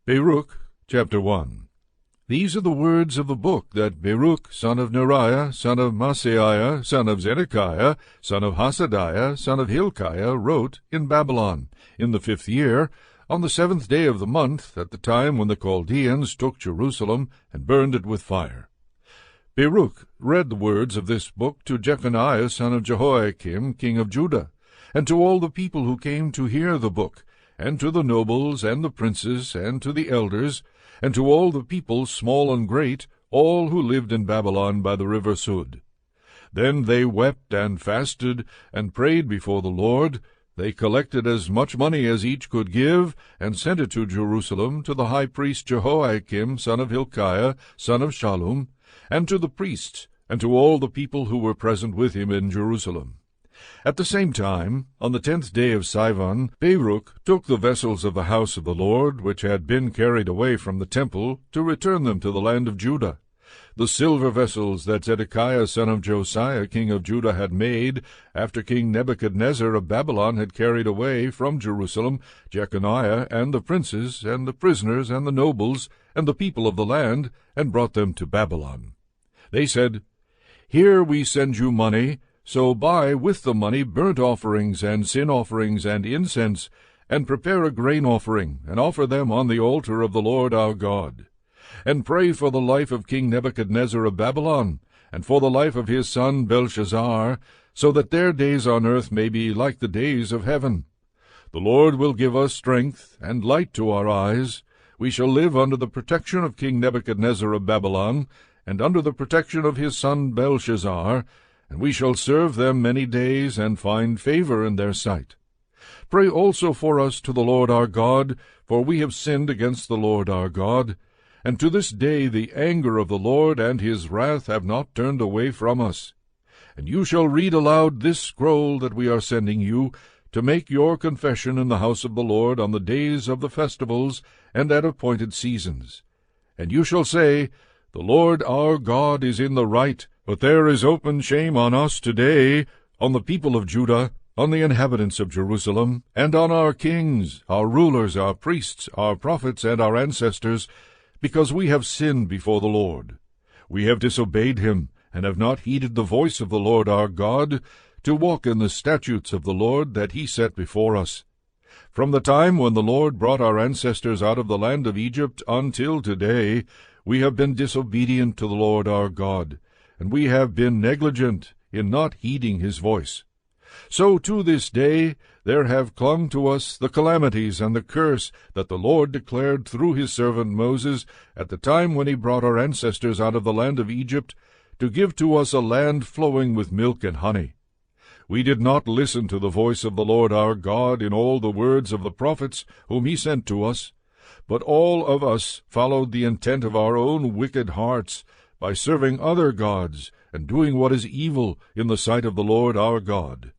Baruch, chapter 1. These are the words of the book that Baruch, son of Neriah, son of Maaseiah, son of Zedekiah, son of Hasadiah, son of Hilkiah, wrote in Babylon, in the 5th year, on the 7th day of the month, at the time when the Chaldeans took Jerusalem and burned it with fire. Baruch read the words of this book to Jeconiah, son of Jehoiakim, king of Judah, and to all the people who came to hear the book, and to the nobles, and the princes, and to the elders, and to all the people, small and great, all who lived in Babylon by the river Sud. Then they wept and fasted, and prayed before the Lord. They collected as much money as each could give, and sent it to Jerusalem, to the high priest Jehoiakim, son of Hilkiah, son of Shallum, and to the priests, and to all the people who were present with him in Jerusalem. At the same time, on the 10th day of Sivan, Baruch took the vessels of the house of the Lord, which had been carried away from the temple, to return them to the land of Judah. The silver vessels that Zedekiah son of Josiah king of Judah had made, after King Nebuchadnezzar of Babylon had carried away from Jerusalem Jeconiah and the princes, and the prisoners, and the nobles, and the people of the land, and brought them to Babylon. They said, "Here we send you money, so buy with the money burnt offerings and sin offerings and incense, and prepare a grain offering, and offer them on the altar of the Lord our God. And pray for the life of King Nebuchadnezzar of Babylon, and for the life of his son Belshazzar, so that their days on earth may be like the days of heaven. The Lord will give us strength and light to our eyes. We shall live under the protection of King Nebuchadnezzar of Babylon, and under the protection of his son Belshazzar, and we shall serve them many days, and find favor in their sight. Pray also for us to the Lord our God, for we have sinned against the Lord our God, and to this day the anger of the Lord and his wrath have not turned away from us. And you shall read aloud this scroll that we are sending you, to make your confession in the house of the Lord on the days of the festivals and at appointed seasons. And you shall say, The Lord our God is in the right, but there is open shame on us today, on the people of Judah, on the inhabitants of Jerusalem, and on our kings, our rulers, our priests, our prophets, and our ancestors, because we have sinned before the Lord. We have disobeyed him, and have not heeded the voice of the Lord our God, to walk in the statutes of the Lord that he set before us. From the time when the Lord brought our ancestors out of the land of Egypt until today, we have been disobedient to the Lord our God, and we have been negligent in not heeding his voice. So to this day there have clung to us the calamities and the curse that the Lord declared through his servant Moses at the time when he brought our ancestors out of the land of Egypt, to give to us a land flowing with milk and honey. We did not listen to the voice of the Lord our God in all the words of the prophets whom he sent to us, but all of us followed the intent of our own wicked hearts, by serving other gods, and doing what is evil in the sight of the Lord our God.